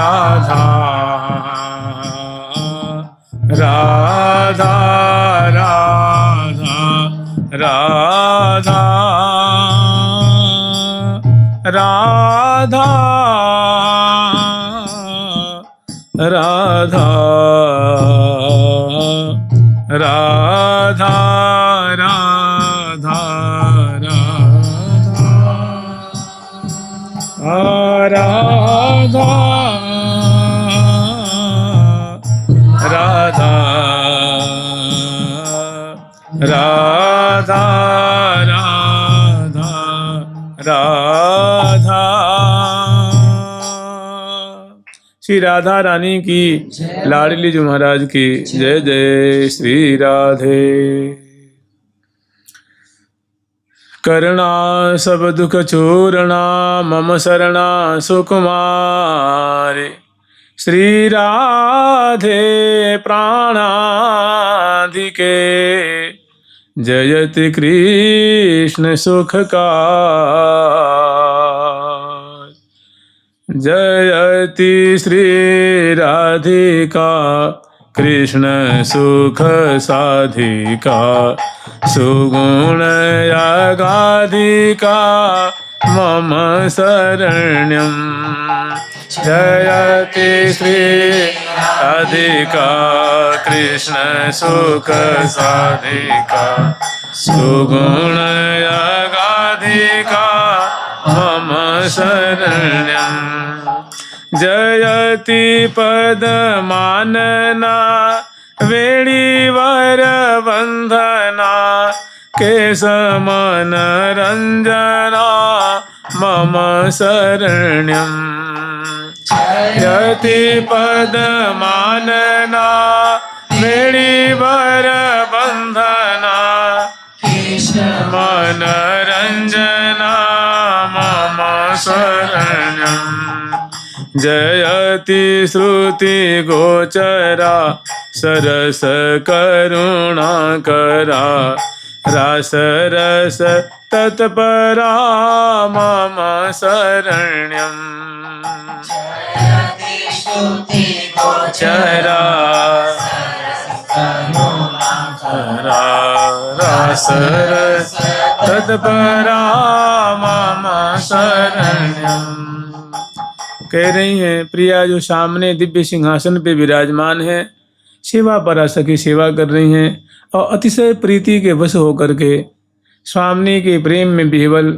राधा राधा राधा राधा राधा राधा राधा राधा राधा राधा राधा राधा राधा। श्री राधा रानी की, लाडली जी महाराज की जय जय श्री राधे। करुणा सब दुख चूरणा मम शरणा सुकुमारी। श्री राधे प्राणाधिके जयति कृष्ण सुखकार। जयति श्री राधिका कृष्ण सुख साधिका। सुगुण यागाधिका मम शरण्यम्। जयति श्री राधिका कृष्ण सुख साधिका। सुगुण यागाधिका मम शरण्यम्। जयति पदमानना वेणीवर वंदना। केशमन रंजना मम शरण्यम्। जयति पदमानना वेणीवर वंदना। केशमन रंजना मम शरण्यम्। जयति श्रुति गोचरा सरस करुणाकरा। रास रस तत्परा मम शरण्यम्। जयति श्रुति गोचरा रास रस तत्परा मम शरण्यम्। कह रही हैं प्रिया जो सामने दिव्य सिंहासन पे विराजमान है, सेवा परासखी सेवा कर रही हैं और अतिशय प्रीति के वश होकर के स्वामी के प्रेम में विह्वल।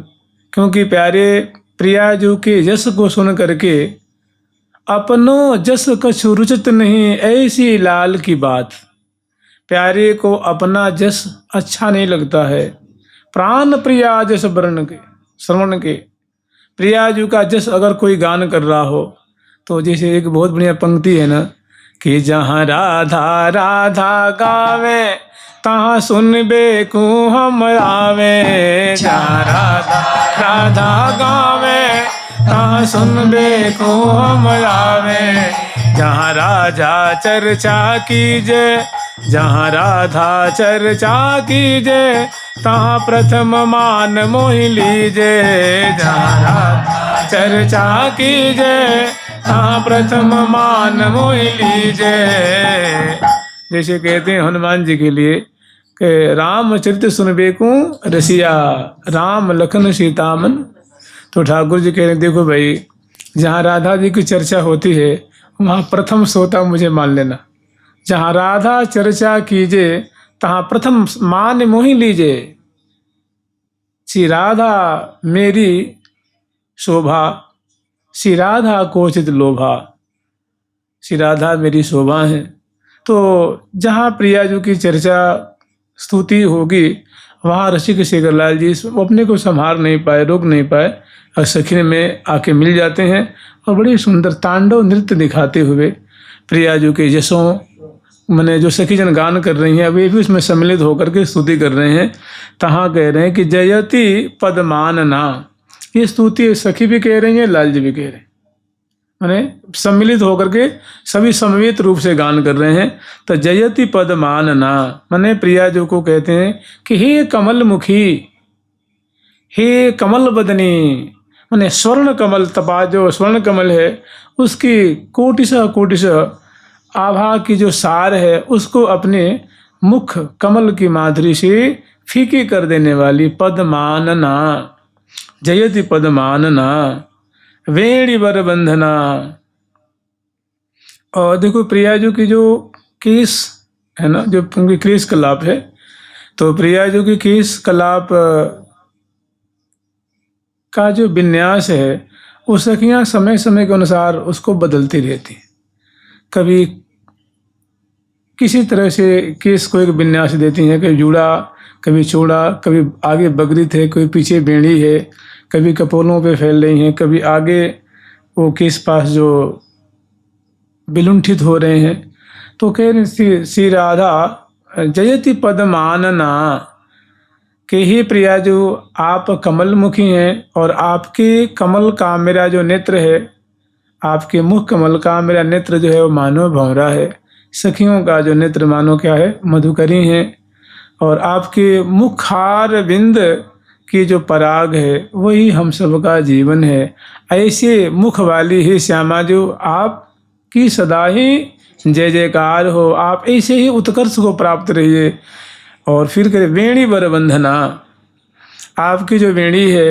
क्योंकि प्यारे प्रिया जो के जस को सुन करके अपनो जस कछु रुचत नहीं, ऐसी लाल की बात। प्यारे को अपना जस अच्छा नहीं लगता है। प्राण प्रिया जस वर्ण के श्रवण के। प्रिया जी का जस अगर कोई गान कर रहा हो तो जैसे एक बहुत बढ़िया पंक्ति है ना कि जहाँ राधा राधा गावे तहाँ सुनबे को हम आवे। जहाँ राधा राधा गावे तहाँ सुनबे को हम आवे। जहाँ राजा चर्चा कीजे, जहाँ राधा चर्चा कीजे तहाँ प्रथम मान मोहि लीजे। जहाँ राधा चर्चा कीजे तहाँ प्रथम मान मोहि लीजे। जैसे कहते हैं हनुमान जी के लिए कि रामचरित सुनबेकू रसिया राम लखन सीतामन। तो ठाकुर जी कह रहे हैं देखो भाई, जहाँ राधा जी की चर्चा होती है वहाँ प्रथम श्रोता मुझे मान लेना। जहाँ राधा चर्चा कीजे तहाँ प्रथम मान मोहि लीजे। श्री राधा मेरी शोभा, श्री राधा कोचित लोभा। श्री राधा मेरी शोभा है। तो जहाँ प्रिया जी की चर्चा स्तुति होगी वहाँ रसिक शेखरलाल जी अपने को संभाल नहीं पाए, रोक नहीं पाए और सखी में आके मिल जाते हैं और बड़ी सुंदर तांडव नृत्य दिखाते हुए प्रिया जी के जसों मैंने जो सखी जन गान कर रही हैं वे भी उसमें सम्मिलित होकर के स्तुति कर रहे हैं। तहाँ कह रहे हैं कि जयति पदमानना। ये स्तुति सखी भी कह रही हैं, लाल जी भी कह रहे हैं, मैंने सम्मिलित होकर के सभी समवेत रूप से गान कर रहे हैं। तो जयति पदमानना मैंने प्रिया जी को कहते हैं कि हे कमल मुखी, हे कमल बदनी, माने स्वर्ण कमल तपा, जो स्वर्ण कमल है उसकी कोटिशः कोटिशः आभा की जो सार है उसको अपने मुख कमल की माधुरी से फीकी कर देने वाली पद्मानना, जयति पद्मानना वेणी वर बंधना। और देखो प्रियाजू की जो केस है ना, जो उनकी केस कलाप है, तो प्रियाजू की केस कलाप का जो विन्यास है वो सखियां समय समय के अनुसार उसको बदलती रहती हैं। कभी किसी तरह से केस को एक विन्यास देती हैं, कभी जूड़ा, कभी चौड़ा, कभी आगे बगरित है, कोई पीछे बेड़ी है, कभी कपोलों पे फैल रही हैं, कभी आगे वो केस पास जो विलुंठित हो रहे हैं। तो कह रही श्री राधा जयति पद्मानना कि हे प्रिया, जो आप कमल मुखी हैं और आपके कमल का मेरा जो नेत्र है, आपके मुख कमल का मेरा नेत्र जो है वो मानो भंवरा है। सखियों का जो नेत्र मानो क्या है, मधुकरी हैं। और आपके मुखार बिंद की जो पराग है वही हम सबका जीवन है। ऐसे मुख वाली ही श्यामा जो आपकी सदा ही जय जयकार हो, आप ऐसे ही उत्कर्ष को प्राप्त रहिए। और फिर करे वेणी वर बंधना, आपकी जो वेणी है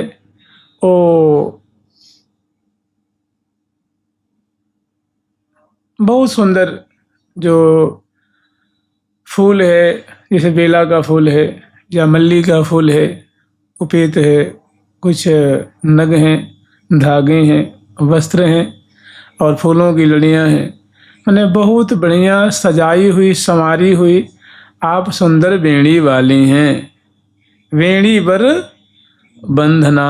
वो बहुत सुंदर जो फूल है, जैसे बेला का फूल है या मल्ली का फूल है, उपेत है, कुछ नग हैं, धागे हैं, वस्त्र हैं और फूलों की लड़ियां हैं। मैंने बहुत बढ़िया सजाई हुई संवारी हुई आप सुंदर वेणी वाली हैं। वेणी वर बंधना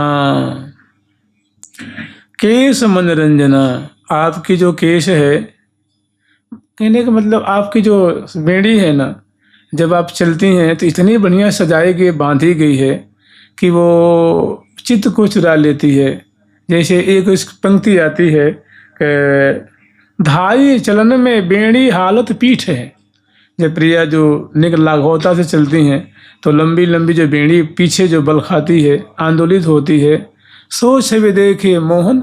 केश मनरंजना, आपकी जो केश है, कहने का मतलब आपकी जो वेणी है ना, जब आप चलती हैं तो इतनी बढ़िया सजाई गई, बांधी गई है कि वो चित्त को चुरा लेती है। जैसे एक इस पंक्ति आती है कि धाई चलन में वेणी हालत पीठ है। जब प्रिया जो निक लाघवता से चलती हैं तो लंबी लंबी जो बेड़ी पीछे जो बल खाती है, आंदोलित होती है। सो छवि देखे मोहन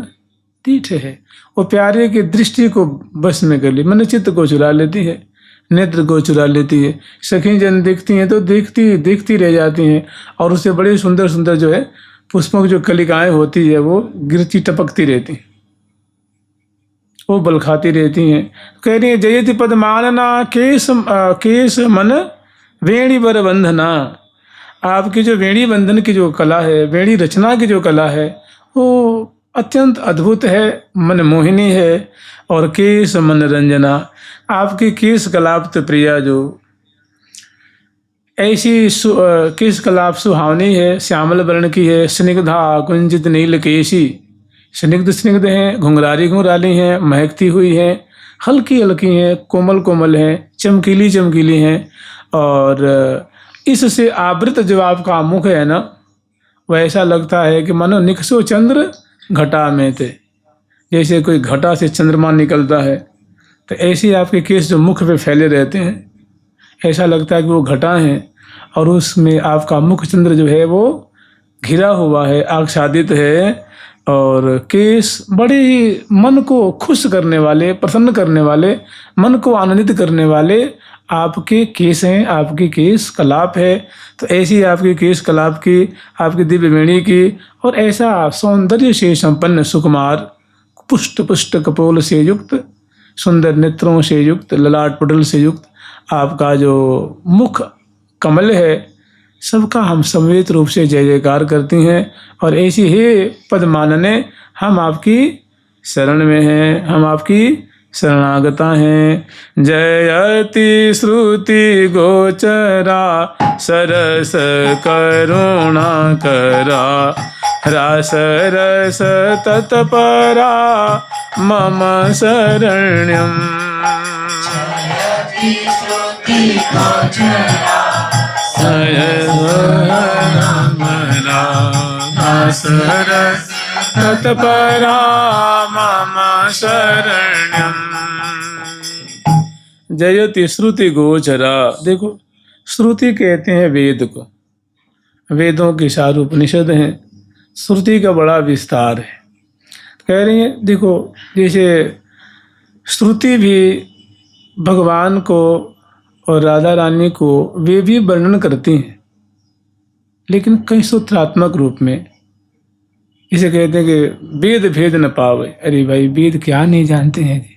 तीठ है, वो प्यारे की दृष्टि को बस में कर ली, मन चित्त को चुरा लेती है, नेत्र को चुरा लेती है। सखी जन देखती हैं तो देखती देखती रह जाती हैं और उससे बड़ी सुंदर सुंदर जो है पुष्पों की जो कलिकाएं होती है वो गिरती टपकती रहती हैं, वो बल खाती रहती हैं। कह रही है जयति पद्मानना केश मन वेणी वर बंधना, आपकी जो वेणी बंधन की जो कला है, वेणी रचना की जो कला है वो अत्यंत अद्भुत है, मन मोहिनी है। और केश मनरंजना, आपकी केश कलाप तो प्रिया जो ऐसी केश कलाप सुहावनी है, श्यामल वर्ण की है, स्निग्धा कुंजित नील केशी, स्निग्ध स्निग्ध हैं, घुंघरारी घुंघराली हैं, महकती हुई हैं, हल्की हल्की हैं, कोमल कोमल हैं, चमकीली चमकीली हैं। और इससे आवृत जो आपका मुख है ना, वह ऐसा लगता है कि मानो निकसो चंद्र घटा में थे, जैसे कोई घटा से चंद्रमा निकलता है। तो ऐसे आपके केस जो मुख पे फैले रहते हैं, ऐसा लगता है कि वो घटा हैं और उसमें आपका मुख चंद्र जो है वो घिरा हुआ है, आच्छादित है। और केस बड़े ही मन को खुश करने वाले, प्रसन्न करने वाले, मन को आनंदित करने वाले आपके केस हैं, आपकी केस कलाप है। तो ऐसी आपकी केस कलाप की, आपकी दिव्य वेणी की और ऐसा सौंदर्य से संपन्न सुकुमार, पुष्ट पुष्ट कपोल से युक्त, सुंदर नेत्रों से युक्त, ललाट पटल से युक्त आपका जो मुख कमल है, सबका हम समवेत रूप से जय जयकार करती हैं। और ऐसी ही पद्मानने हम आपकी शरण में हैं, हम आपकी शरणागता हैं। जयति श्रुति गोचरा सरस करुणा करा, रास रस तत्परा मम शरण्यम। जयति श्रुति गोचरा सरस तत्परा मम शरण्यम। जयति श्रुति गोचरा, देखो श्रुति कहते हैं वेद को, वेदों के सार उपनिषद हैं। श्रुति का बड़ा विस्तार है। कह रही है देखो, जैसे श्रुति भी भगवान को और राधा रानी को वे भी वर्णन करती हैं, लेकिन कई सूत्रात्मक रूप में। इसे कहते हैं कि वेद भेद न पावे। अरे भाई, वेद क्या नहीं जानते हैं जी।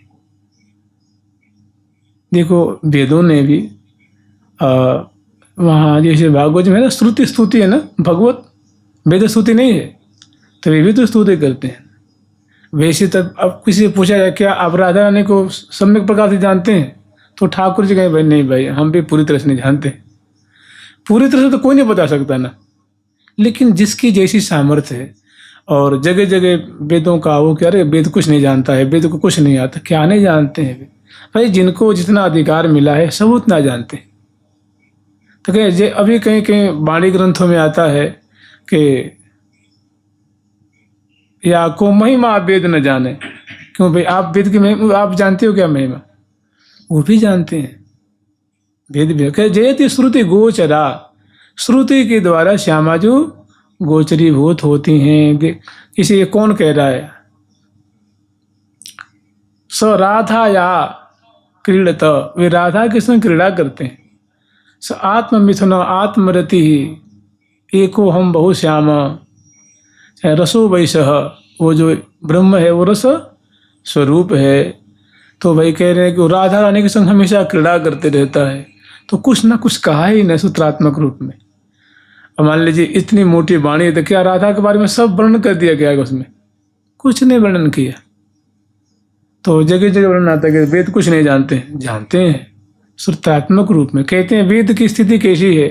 देखो, वेदों ने भी वहाँ जैसे भागवत में है ना, श्रुति स्तुति है ना, भगवत वेद स्तुति नहीं है, तो वे भी तो स्तुति करते हैं। वैसे तब अब किसी से पूछा जाए क्या आप राधा रानी को सम्यक प्रकार से जानते हैं, तो ठाकुर जी कहें भाई नहीं भाई, हम भी पूरी तरह से नहीं जानते। पूरी तरह से तो कोई नहीं बता सकता ना, लेकिन जिसकी जैसी सामर्थ्य है। और जगह जगह वेदों का वो कह रहे वेद कुछ नहीं जानता है, वेद को कुछ नहीं आता। क्या नहीं जानते हैं भाई, जिनको जितना अधिकार मिला है सब उतना जानते हैं। तो कहे अभी कहीं कहीं वाणी ग्रंथों में आता है कि या को महिमा आप वेद न जाने। क्यों भाई, आप वेद की महिमा आप जानते हो क्या महिमा? वो भी जानते हैं, वेद भी। कहे जयति श्रुति गोचरा, श्रुति के द्वारा श्यामा जो गोचरीभूत होती हैं। इसे कौन कह रहा है? स राधा या क्रीड़त, वे राधा के संग क्रीड़ा करते हैं। स आत्ममिथुन आत्मरति एको हम बहु श्याम रसो वैसह, वो जो ब्रह्म है वो रस स्वरूप है। तो भाई कह रहे हैं कि वो राधा रानी के संग हमेशा क्रीड़ा करते रहता है। तो कुछ ना कुछ कहा ही न सूत्रात्मक रूप में। अब मान लीजिए इतनी मोटी वाणी है, तो क्या राधा के बारे में सब वर्णन कर दिया गया है उसमें? कुछ नहीं वर्णन किया। तो जगह जगह वर्णन आता है कि वेद कुछ नहीं जानते हैं। जानते हैं सूत्रात्मक रूप में। कहते हैं वेद की स्थिति कैसी है?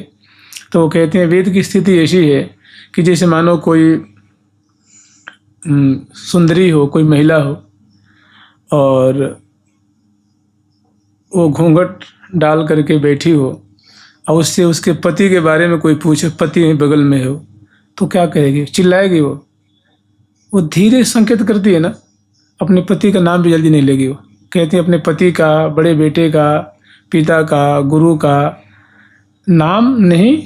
तो कहते हैं वेद की स्थिति ऐसी है कि जैसे मानो कोई सुंदरी हो, कोई महिला हो, और वो घूंघट डाल करके बैठी हो, और उससे उसके पति के बारे में कोई पूछे, पति बगल में हो, तो क्या कहेगी? चिल्लाएगी वो धीरे संकेत करती है ना, अपने पति का नाम भी जल्दी नहीं लेगी। वो कहती है अपने पति का, बड़े बेटे का, पिता का, गुरु का नाम नहीं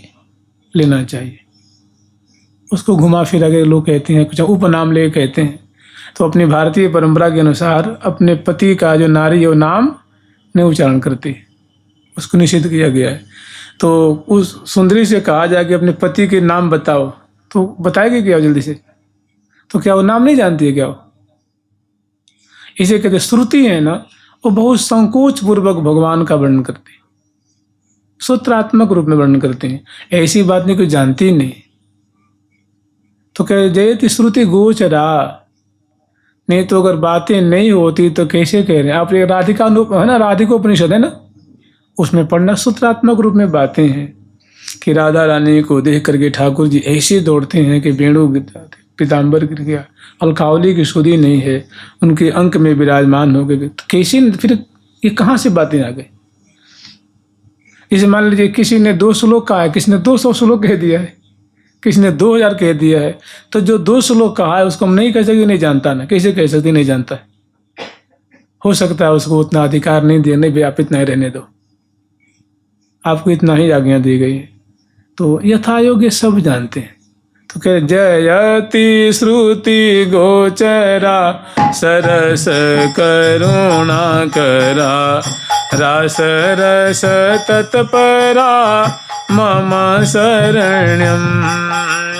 लेना चाहिए। उसको घुमा फिरा के लोग कहते हैं, कुछ उपनाम ले कहते हैं। तो अपनी भारतीय परंपरा के अनुसार अपने पति का जो नारी है वो नाम नहीं उच्चारण करती, उसको निषेध किया गया है। तो उस सुंदरी से कहा जाए कि अपने पति के नाम बताओ, तो बताएगी क्या जल्दी से? तो क्या वो नाम नहीं जानती है क्या वो? इसे कहते श्रुति है ना, वो बहुत संकोच पूर्वक भगवान का वर्णन करती है, सूत्रात्मक रूप में वर्णन करते हैं। ऐसी बात नहीं, कोई जानती ही नहीं। तो कह जयति श्रुति गोचरा, नहीं तो अगर बातें नहीं होती तो कैसे कह रहे हैं आप? ये राधिका है ना, राधिकोपनिषद है ना, उसमें पढ़ना सूत्रात्मक रूप में बातें हैं कि राधा रानी को देख करके ठाकुर जी ऐसे दौड़ते हैं कि वेणु पीताम्बर गिर गया, अलकावली की सुधी नहीं है, उनके अंक में विराजमान हो गए। तो कैसे फिर ये कहाँ से बातें आ गई? इसे मान लीजिए किसी ने 2 श्लोक कहा है, किसी ने 200 श्लोक कह दिया है, किसी ने 2000 कह दिया है, तो जो 2 श्लोक कहा है उसको हम नहीं कह सकते नहीं जानता ना। कैसे कह सकते नहीं जानता है? हो सकता है उसको उतना अधिकार नहीं दिया, नहीं भाई आप इतना ही रहने दो, आपको इतना ही आज्ञा दी गई है। तो यथा योग्य सब जानते हैं। तो कह जयति श्रुति गोचरा सरस करुणा करा रास रस तत्परा मम शरण्यम।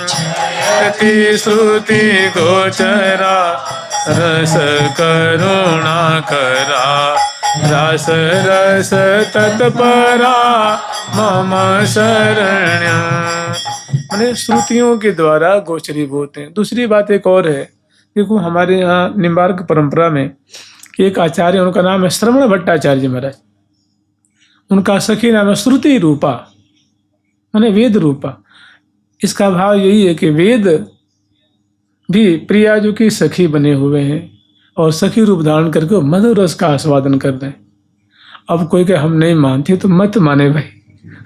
जयति श्रुति गोचरा रस करुणा करा रास रस तत्परा मम शरण्यम। मैंने श्रुतियों के द्वारा गोचरीभूत हैं। दूसरी बात एक और है, देखो हमारे यहाँ निम्बार्क परंपरा में एक आचार्य, उनका नाम है श्रवण भट्टाचार्य महाराज। उनका सखी नाम है श्रुति रूपा, माने वेद रूपा। इसका भाव यही है कि वेद भी प्रियाजू की सखी बने हुए हैं और सखी रूप धारण करके मधुर रस का आस्वादन कर रहे हैं। अब कोई कहे हम नहीं मानते, तो मत माने भाई,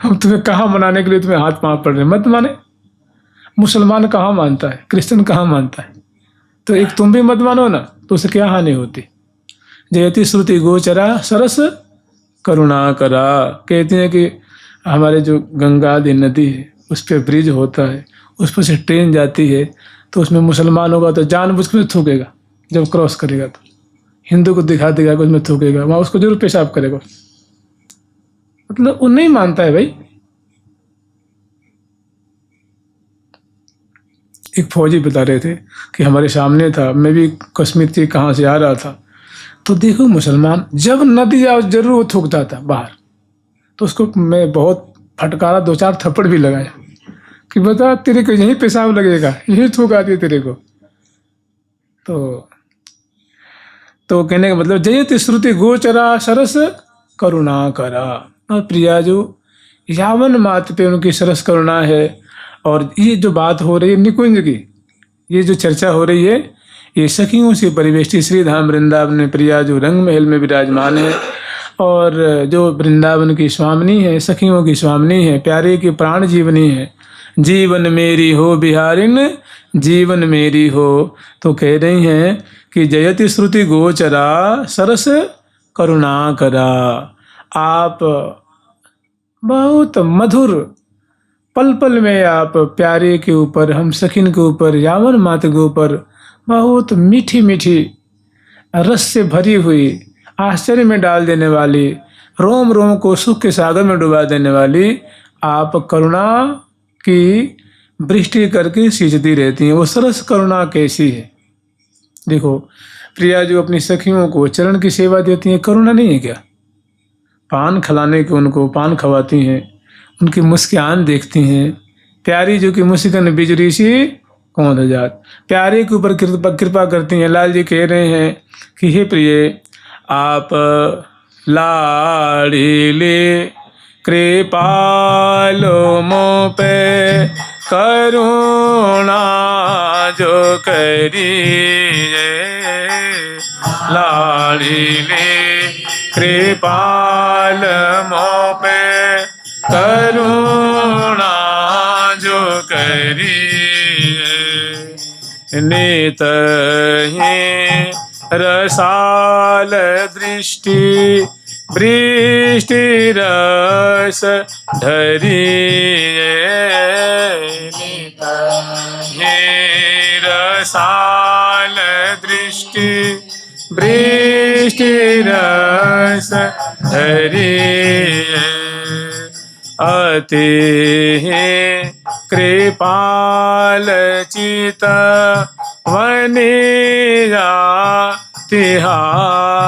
हम तुम्हें कहाँ मनाने के लिए तुम्हें हाथ पाँव पड़ रहे, मत माने। मुसलमान कहाँ मानता है, क्रिश्चियन कहाँ मानता है? तो एक तुम भी मत मानो ना, तो उससे क्या हानि होती? जयति श्रुति गोचरा सरस करुणा करा। कहते हैं कि हमारे जो गंगा आदि नदी है उस पर ब्रिज होता है, उस पर से ट्रेन जाती है, तो उसमें मुसलमान होगा तो जानबूझ के थूकेगा, जब क्रॉस करेगा तो हिंदू को दिखा देगा कि उसमें थूकेगा, वहाँ उसको जरूर पेशाब करेगा। मतलब वो नहीं मानता है भाई। एक फौजी बता रहे थे कि हमारे सामने था, मैं भी कश्मीर से कहाँ से आ रहा था, तो देखो मुसलमान जब नदी जाओ जरूर वो थूकता था बाहर। तो उसको मैं बहुत फटकारा, 2-4 थप्पड़ भी लगाया कि बता तेरे को यहीं पेशाब लगेगा, यहीं थूक आती है तेरे को। तो कहने का मतलब जयति श्रुति गोचरा सरस करुणा करा। और प्रिया जो यावन मात पे उनकी सरस करुणा है। और ये जो बात हो रही है निकुंज की, ये जो चर्चा हो रही है, ये सखियों से परिवेष्टि श्री धाम वृंदावन में प्रिया जो रंग महल में विराजमान है। और जो वृंदावन की स्वामिनी है, सखियों की स्वामिनी है, प्यारे की प्राण जीवनी है। जीवन मेरी हो बिहारिन, जीवन मेरी हो। तो कह रही हैं कि जयति श्रुति गोचरा सरस करुणा करा। आप बहुत मधुर पल पल में आप प्यारे के ऊपर, हम सखिन के ऊपर, यावन मात के ऊपर बहुत मीठी मीठी रस से भरी हुई, आश्चर्य में डाल देने वाली, रोम रोम को सुख के सागर में डुबा देने वाली आप करुणा की वृष्टि करके सींचती रहती हैं। वो सरस करुणा कैसी है। देखो प्रिया जो अपनी सखियों को चरण की सेवा देती हैं, करुणा नहीं है क्या? पान खिलाने के उनको पान खवाती हैं, उनकी मुस्कान देखती हैं। प्यारी जो कि मुस्कान बिजली सी कौन हो जात, प्यारे के ऊपर कृपा करती हैं। लाल जी कह रहे हैं कि हे प्रिय आप लाड़ीले कृपालो मो पे करुणा जो करिए, लाड़ीले कृपाल मो पे करुणा जो करिए। नित ही रसाल दृष्टि वृष्टि रस धरिए, नित ही रसाल दृष्टि वृष्टि रस धरिए। अति कृपाल चित वनिया तिहारी,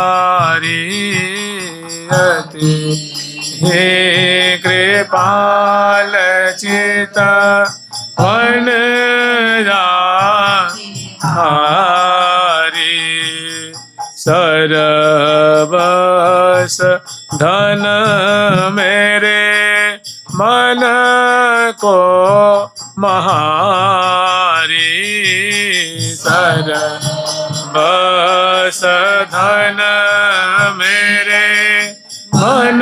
अति कृपाल चित वनिया हारी। सरबस धन मेरे मन को महारी, सरबस धन मेरे मन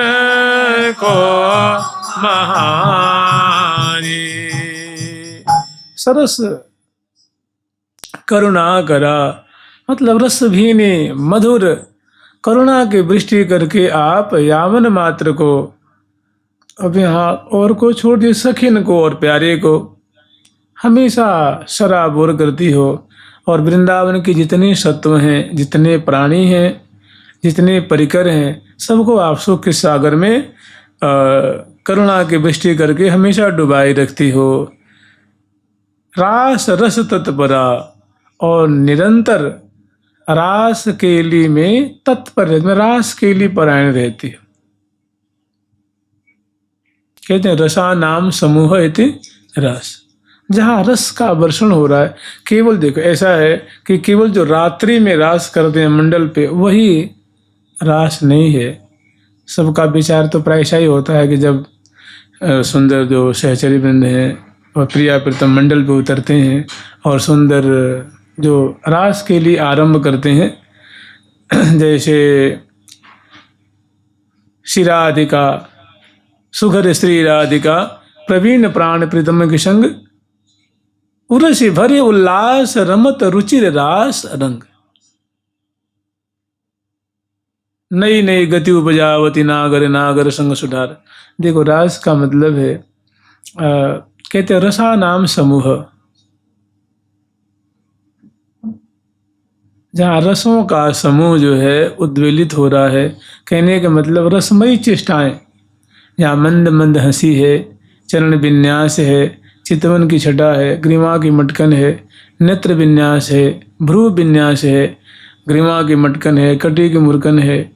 को महारी। सरस करुणा करा मतलब रस भीने मधुर करुणा की वृष्टि करके आप यावन मात्र को, अब यहाँ और को छोड़ दिए, सखिन को और प्यारे को हमेशा सराबोर करती हो। और वृंदावन के जितने सत्व हैं, जितने प्राणी हैं, जितने परिकर हैं, सबको आप सुख के सागर में करुणा की वृष्टि करके हमेशा डुबाई रखती हो। रास रस तत्परा और निरंतर रास केली में तत्पर रहती, में रास केली परायण रहती है। कहते हैं रसा नाम समूह इति रस, जहाँ रस का वर्षण हो रहा है। केवल देखो ऐसा है कि केवल जो रात्रि में रास करते हैं मंडल पे, वही रास नहीं है। सबका विचार तो प्राय ऐसा ही होता है कि जब सुंदर जो सहचरी वृंद हैं और प्रिया प्रीतम मंडल पे उतरते हैं और सुंदर जो रास के लिए आरंभ करते हैं, जैसे श्री राधिका सुघर स्त्री राधिका प्रवीण प्राण प्रीतम के संग उरसी भरे उल्लास रमत रुचिर रास रंग, नई नई गति उपजावती नागर नागर संग सुधार। देखो रास का मतलब है कहते रसा नाम समूह, जहाँ रसों का समूह जो है उद्वेलित हो रहा है। कहने का मतलब रसमयी चेष्टाएं, जहाँ मंद मंद हंसी है, चरण विन्यास है, चितवन की छटा है, ग्रीवा की मटकन है, नेत्र विन्यास है, भ्रू विन्यास है, ग्रीवा की मटकन है, कटी की मुरकन है,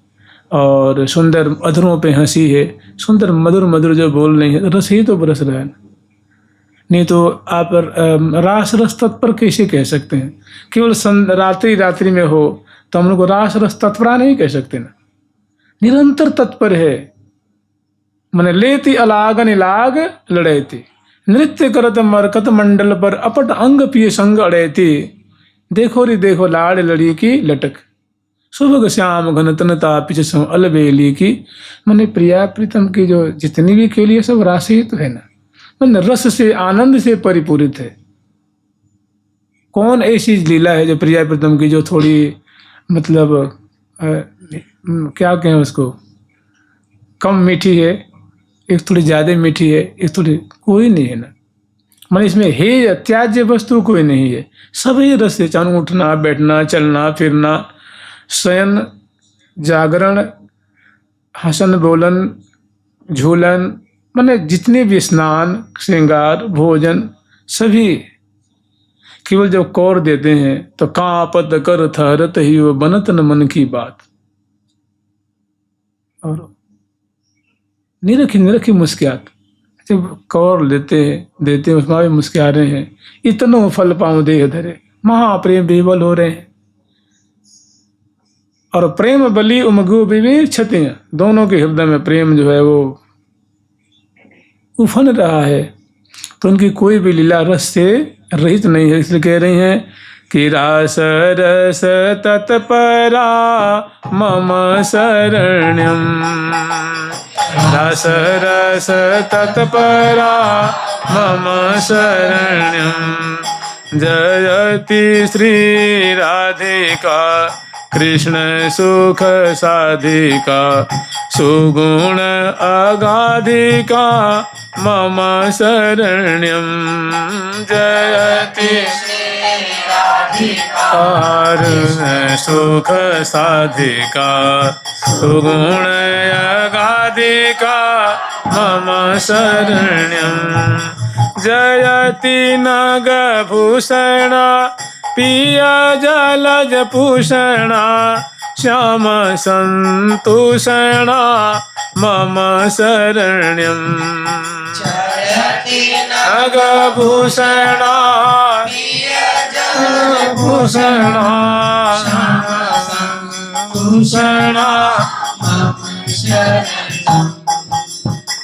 और सुंदर अधरों पे हंसी है, सुंदर मधुर मधुर जो बोल रही है, रस ही तो बरस रहा है। नहीं तो आप रास रस तत्पर कैसे कह सकते हैं? केवल रात्रि रात्रि में हो तो हम लोग को रास रस तत्परा नहीं कह सकते ना, निरंतर तत्पर है। मन लेती अलागन इलाग लड़ेती, नृत्य करत मरकत मंडल पर अपट अंग पिए संग अड़ेती, देखो री देखो लाड़ लड़ी की लटक, सुबह श्याम घन तनता पिछ सो अलबेली की। मैंने प्रिया प्रीतम की जो जितनी भी खेली है सब राशि तो है ना, मन रस से आनंद से परिपूरित है। कौन ऐसी लीला है जो प्रिया प्रीतम की जो थोड़ी मतलब क्या कहें उसको, कम मीठी है, एक थोड़ी ज्यादा मीठी है, एक थोड़ी, कोई नहीं है ना। मन इसमें हे त्याज्य वस्तु कोई नहीं है, सभी रस है। चाहे उठना बैठना चलना फिरना, शयन जागरण, हसन बोलन झूलन, माने जितने भी स्नान श्रृंगार भोजन सभी केवल जब कौर देते हैं तो कांपत कर थरत ही वो बनत न मन की बात। और निरखी मुस्कियात, जब कौर देते हैं उसमें भी मुस्किया रहे हैं। इतनो फल पाऊं देह धरे, महाप्रेम विवल हो रहे हैं। और प्रेम बलि उमगु विवेक क्षतियां, दोनों के हृदय में प्रेम जो है वो उफन रहा है। तो उनकी कोई भी लीला रस से रहित नहीं है। इसलिए कह रही हैं कि रास रस तत्परा मम शरण्यम, रास रस तत्परा मम शरण्यम, जयति श्री राधिका कृष्ण सुख साधिका, सुगुण अगाधिका मम शरण्यम, जयति कारुण्य सुख साधिका, सुगुण अगाधिका मम शरण्यम, जयति नगभूषण पिया जलज भूषणा, श्याम संतोषणा मम शरण्यम, नगभूषणा भूषणा भूषणा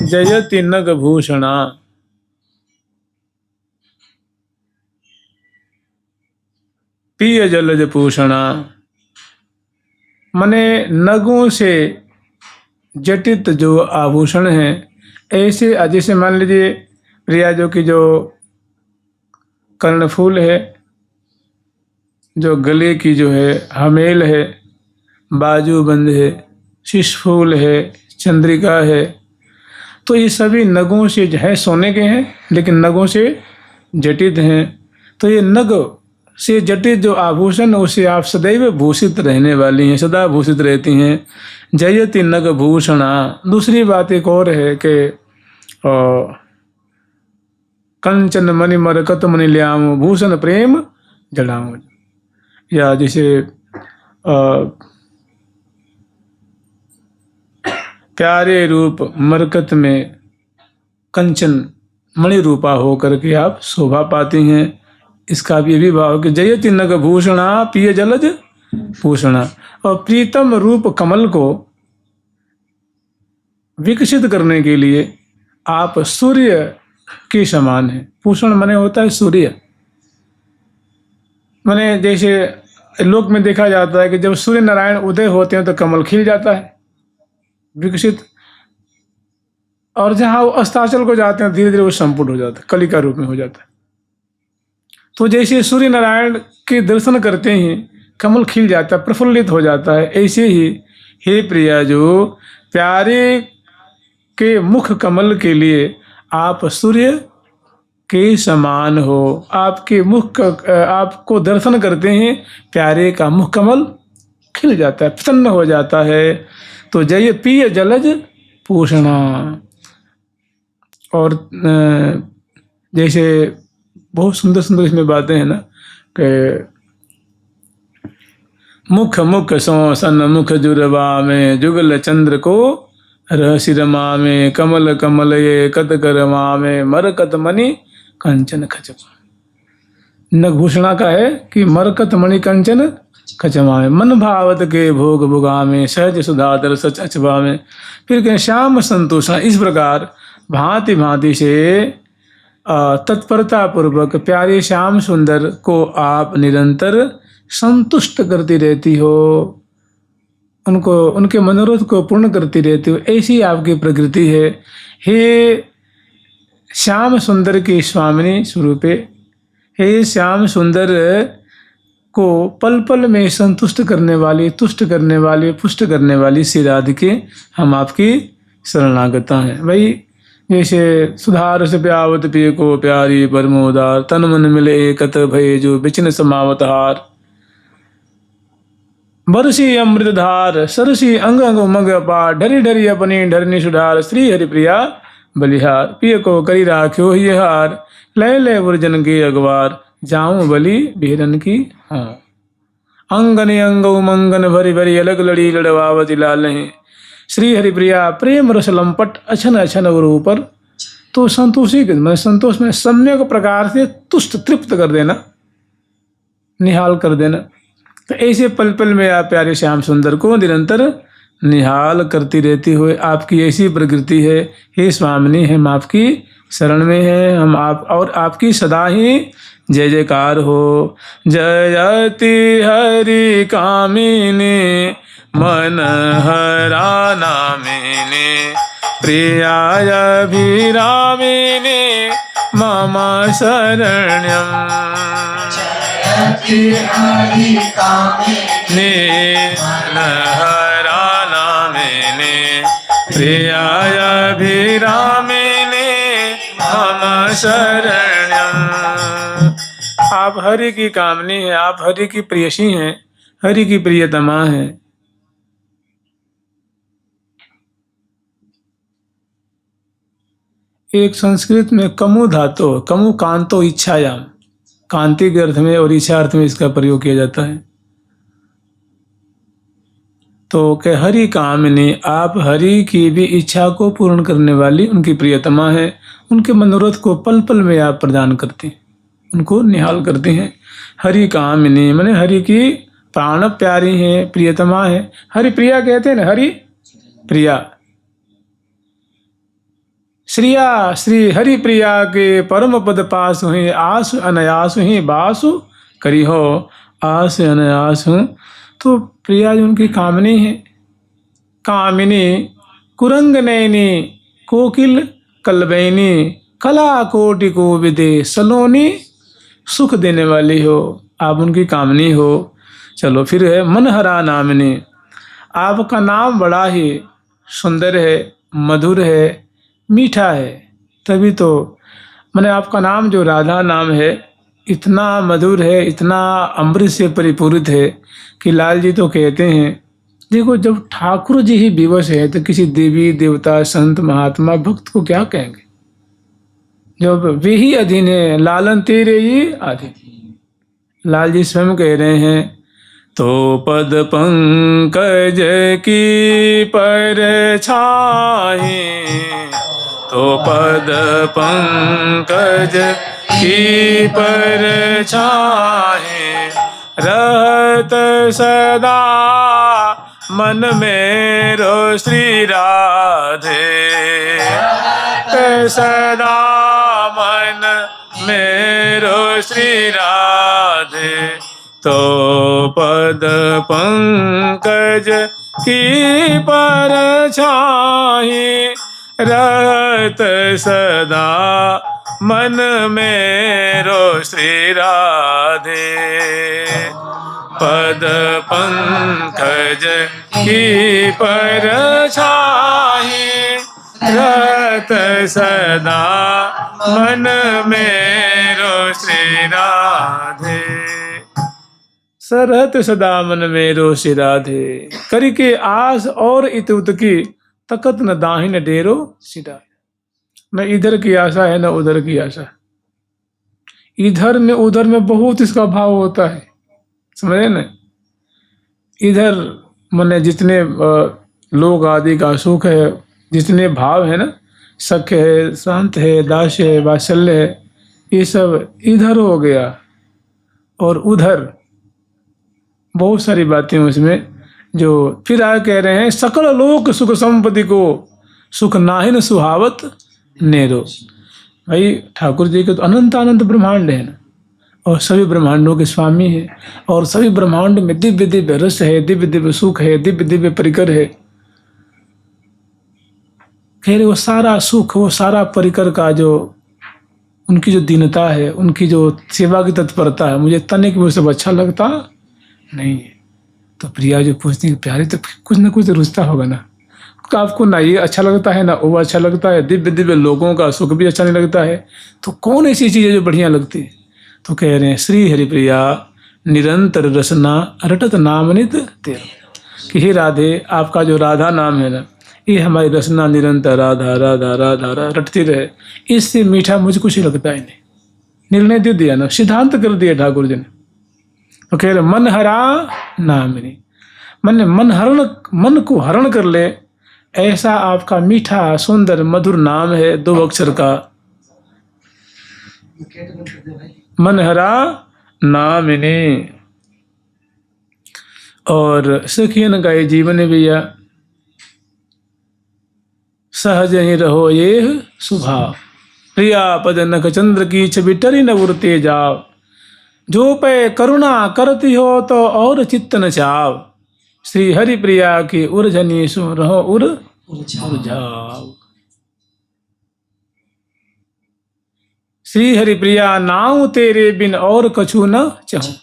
जयति नगभूषणा। पिय जलज भूषणा, मने नगों से जटित जो आभूषण हैं, ऐसे जैसे मान लीजिए प्रिया जो की जो कर्णफूल है, जो गले की जो है हमेल है, बाजूबंद है, शीशफूल है, चंद्रिका है, तो ये सभी नगों से है, सोने के हैं लेकिन नगों से जटित हैं। तो ये नग से जटित जो आभूषण उसे आप सदैव भूषित रहने वाली हैं, सदा भूषित रहती हैं। जयति नग भूषणा। दूसरी बात एक और है कि कंचन मणि मरकत मणि ल्याम, भूषण प्रेम जड़ाऊं। या जैसे प्यारे रूप मरकत में कंचन मणि रूपा होकर के आप शोभा पाती हैं। इसका भी यही भाव कि जयति नग भूषणा पिय जलज भूषणा। और प्रीतम रूप कमल को विकसित करने के लिए आप सूर्य के समान है। भूषण माने होता है सूर्य। माने जैसे लोक में देखा जाता है कि जब सूर्य नारायण उदय होते हैं तो कमल खिल जाता है विकसित, और जहाँ वो अस्ताचल को जाते हैं धीरे धीरे वो संपूर्ण हो जाता है, कलिका रूप में हो जाता है। तो जैसे सूर्य नारायण के दर्शन करते ही कमल खिल जाता है, प्रफुल्लित हो जाता है, ऐसे ही हे प्रिया जो प्यारे के मुख कमल के लिए आप सूर्य के समान हो। आपके मुख आपको दर्शन करते हैं, प्यारे का मुख कमल खिल जाता है, प्रसन्न हो जाता है। तो जय पिय जलज पूषणा। और जैसे बहुत सुंदर सुंदर इसमें बातें हैं ना कि मुख मुख सो सन मुख जुरवा में जुगल चंद्र को रहस्य रमा में कमल कमल ये कत करमा में मरकत मणि कंचन खचमा। नखभूषणा का है कि मरकत मणि कंचन खचमा में मन भावत के भोग भुगा में सहज सुधादर सच अचबा में। फिर कहें श्याम संतोषण। इस प्रकार भांति भांति से तत्परता पूर्वक प्यारे श्याम सुंदर को आप निरंतर संतुष्ट करती रहती हो, उनको उनके मनोरथ को पूर्ण करती रहती हो। ऐसी आपकी प्रकृति है। हे श्याम सुंदर की स्वामिनी स्वरूपे, हे श्याम सुंदर को पल पल में संतुष्ट करने वाली, तुष्ट करने वाली, पुष्ट करने वाली श्री राधिके, हम आपकी शरणागता हैं। भाई जैसे सुधार से प्यावत पिय को प्यारी परमोदार, तन मन मिले एकत भय जो बिचन समावत हार। बरसी अमृतधार सरसी अंग अंग उमंग अपार, ढरी ढरी अपनी ढरनी सुधार, श्री हरिप्रिया बलिहार। पिय को करी राख्यो ये हार, लय लय वर्जन के अगवार, जाऊं बलि बिहरन की हाँ। अंगन अंग उमंगन भरी भरी अलग लड़ी लड़वावती लाल हैं। श्री हरिप्रिया प्रेम रस लंपट अछन अछन और ऊपर। तो संतोषी मैं संतोष में सम्यक प्रकार से तुष्ट तृप्त कर देना, निहाल कर देना। तो ऐसे पल पल में आप प्यारे श्याम सुंदर को निरंतर निहाल करती रहती हुए, आपकी ऐसी प्रकृति है। हे स्वामिनी, हम आपकी शरण में हैं, हम आप और आपकी सदा ही जय जयकार हो। जयति हरि कामिनी मन हरा नामिनी, प्रियाय अभिरामिनी मम शरण्यम। जयति हरि कामिनी मन हरा नामिनी, प्रियाय अभिरामिनी मम शरण्यम। आप हरि की कामनी हैं, आप हरि की प्रियसी हैं, हरि की प्रियतमा हैं। एक संस्कृत में कमु धातु, कमु कांतो इच्छायाम, कांति के अर्थ में और इच्छा अर्थ में इसका प्रयोग किया जाता है। तो के हरि कामिनी, आप हरि की भी इच्छा को पूर्ण करने वाली उनकी प्रियतमा है। उनके मनोरथ को पल पल में आप प्रदान करते हैं, उनको निहाल करते हैं। हरि कामिनी माने हरि की प्राण प्यारी है, प्रियतमा है। हरि प्रिया कहते हैं ना, हरि प्रिया। श्रिया श्री हरि प्रिया के परम पद पास हुई, आस अनयास हुई बासु करी हो, आस अनयास हूँ। तो प्रिया जो उनकी कामिनी है, कामिनी कुरंग नैनी कोकिल कलबैनी, कला कोटि को विदे सलोनी, सुख देने वाली हो, आप उनकी कामनी हो। चलो फिर है मनहरा नामिनी, आपका नाम बड़ा ही सुंदर है, मधुर है, मीठा है। तभी तो मैंने आपका नाम जो राधा नाम है इतना मधुर है, इतना अमृत से परिपूरित है कि लाल जी तो कहते हैं, देखो जब ठाकुर जी ही विवश है तो किसी देवी देवता संत महात्मा भक्त को क्या कहेंगे। जब वे ही अधीन है, लालन तेरे ही अधीन। लाल जी स्वयं कह रहे हैं, तो पद पंकज की परछाई, तो पद पंकज की परछाई, रहत सदा मन मेरो श्री राधे, सदा मन मेरो श्री राधे। तो पद पंकज की परछाई, रहत सदा मन मेरो श्री राधे। पद पंकज की परछाई, रत सदा मन मेरो श्री राधे। सरहत सदा मन मेरो श्री राधे, करी के आस और इत उत की, तकत न दाहिन डेरो सिरा। न इधर की आशा है न उधर की आशा। इधर में उधर में बहुत इसका भाव होता है, समझे न। इधर मने जितने लोग आदि का सुख है, जितने भाव है ना, सख्य है, शांत है, दास है, वात्सल्य है, ये सब इधर हो गया। और उधर बहुत सारी बातें उसमें जो फिर आगे कह रहे हैं, सकल लोक सुख संपत्ति को सुख नाहिन सुहावत नेरो। भाई ठाकुर जी के तो अनंत अनंत ब्रह्मांड है ना, और सभी ब्रह्मांडों के स्वामी है, और सभी ब्रह्मांड में दिव्य दिव्य रस है, दिव्य दिव्य सुख है, दिव्य दिव्य परिकर है। कह रहे वो सारा सुख, वो सारा परिकर का जो उनकी जो दीनता है, उनकी जो सेवा की तत्परता है, मुझे तने की वो सब अच्छा लगता नहीं है। तो प्रिया जो पूछती है प्यारी, तो कुछ ना कुछ तो रुचता होगा ना, तो आपको ना ये अच्छा लगता है ना वो अच्छा लगता है, दिव्य दिव्य लोगों का सुख भी अच्छा नहीं लगता है, तो कौन ऐसी चीज़ है जो बढ़िया लगती है। तो कह रहे हैं श्री हरिप्रिया निरंतर रसना रटत नामनित तेरा, कि हे राधे आपका जो राधा नाम है ना, ये हमारी रसना निरंतर राधा राधा राधा राधा रटती रहे, इससे मीठा मुझे कुछ लगता ही नहीं। निर्णय दे दिया ना, सिद्धांत कर दिया ठाकुर जी ने। तो कह रहे मन हरा नामिनी, मन को हरण कर ले, ऐसा आपका मीठा सुंदर मधुर नाम है, 2 अक्षर का, मन हरा नामिनी। और सखियन गाये जीवन भैया, सहज ही रहो ये सुभाव, प्रिया पद नख चंद्र की छवि टरी न उड़ते जाओ, जो पे करुणा करती हो तो और चित्त न चाव, श्री हरि प्रिया की उर्जनी सो रहो उर्जाओ। श्री हरि प्रिया नाऊ तेरे बिन और कछु न चाहूं।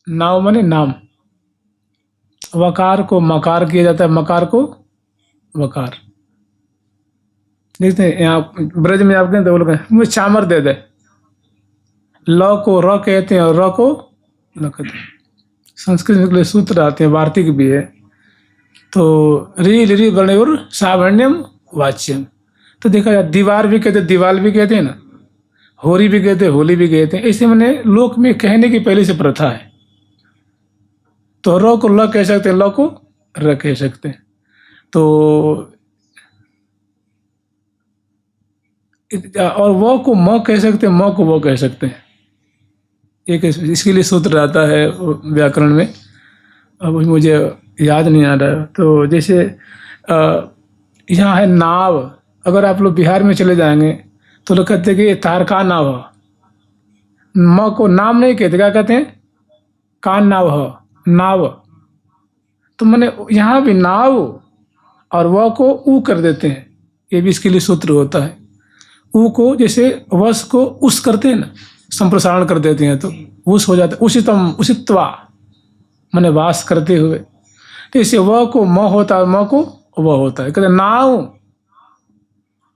नाव माने नाम, वकार को मकार किया जाता है, मकार को वकार। देखते हैं यहाँ ब्रज में आप कहते बोल मुझे चामर दे दे, ल को र कहते हैं और र को ल कहते हैं। संस्कृत में निकले सूत्र आते हैं, वार्तिक भी है। तो री लिरी वर्णयोर सावर्ण्यम वाच्यम, तो देखा जाए दीवार भी कहते, दीवाल भी कहते हैं ना, होरी भी कहते, होली भी कहते हैं। ऐसे मैंने लोक में कहने की पहले से प्रथा है। तो र को ल कह सकते हैं, ल को र कह सकते हैं। तो और वो को म कह सकते हैं, म को वो कह सकते हैं। एक इसके लिए सूत्र आता है व्याकरण में, अब मुझे याद नहीं आ रहा। तो जैसे यहाँ है नाव, अगर आप लोग बिहार में चले जाएंगे तो लोग कहते हैं कि ये तार का नाव है, म को नाम नहीं कहते, क्या कहते हैं, कान नाव है, नाव। तो मैंने यहाँ भी नाव और वह को ऊ कर देते हैं, ये भी इसके लिए सूत्र होता है। ऊ को जैसे वश को उस करते हैं ना, संप्रसारण कर देते हैं तो उस हो जाता है, उसितम उसित्वा मैंने वास करते हुए। तो इसे वह को म होता है, म को वह होता है। कहते नाव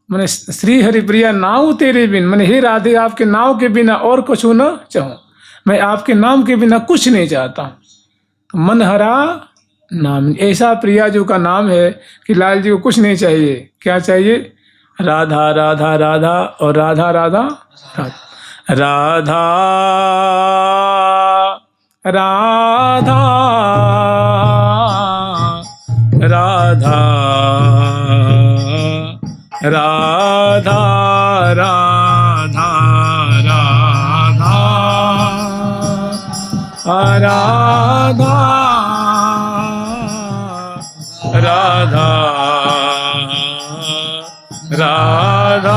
मैंने श्री हरिप्रिया नाव तेरे बिन, मैंने हे राधे आपके नाव के बिना और कुछ न चाहूँ, मैं आपके नाम के बिना कुछ नहीं चाहता हूँ। तो मन हरा नाम, ऐसा प्रिया जो का नाम है कि लाल जी को कुछ नहीं चाहिए। क्या चाहिए, राधा राधा राधा और राधा राधा राधा राधा राधा राधा राधा राधा राधा राधा राधा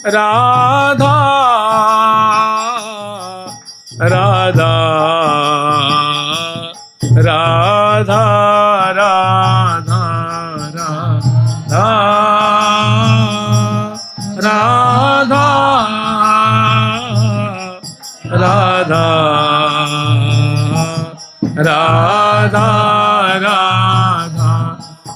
राधा राधा राधा राधा राधा राधा राधा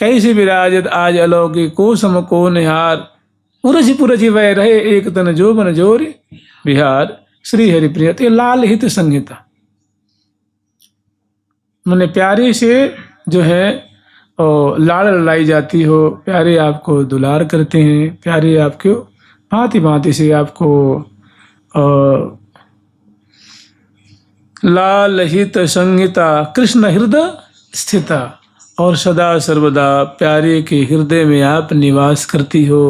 कैसे विराजत आज अलौकिक को सम को निहार। उरझ पुरझ वह रहे एक तन जो बन जोर बिहार। श्री हरि प्रिय। तो ये लाल हित संहिता मैंने प्यारे से जो है लाड़ लड़ाई जाती हो, प्यारे आपको दुलार करते हैं, प्यारे आपको भांति भांति से आपको लाल हित संहिता कृष्ण हृदय स्थिता। और सदा सर्वदा प्यारे के हृदय में आप निवास करती हो।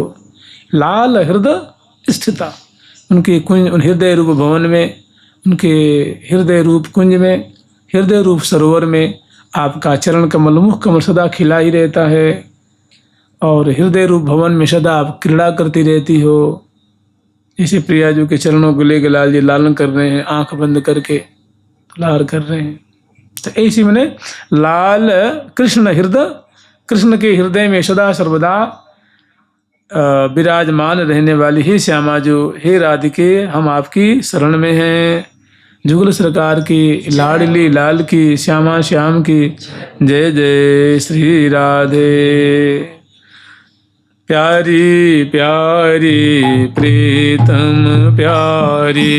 लाल हृदय स्थिता, उनके कुंज, उन हृदय रूप भवन में, उनके हृदय रूप कुंज में, हृदय रूप सरोवर में आपका चरण कमल मुख कमल सदा खिला ही रहता है। और हृदय रूप भवन में सदा आप क्रीड़ा करती रहती हो। जैसे प्रिया जी के चरणों को लेकर लाल जी लालन कर रहे हैं, आंख बंद करके दुलार कर रहे हैं। तो ऐसी मैंने लाल कृष्ण हृदय, कृष्ण के हृदय में सदा सर्वदा विराजमान रहने वाली ही श्यामा जो, हे राधिके हम आपकी शरण में हैं। जुगल सरकार की लाडली लाल की, श्यामा श्याम की जय जय श्री राधे। प्यारी प्यारी प्रीतम प्यारी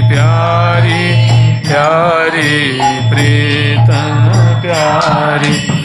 प्यारी प्यारी प्रीतम प्यारी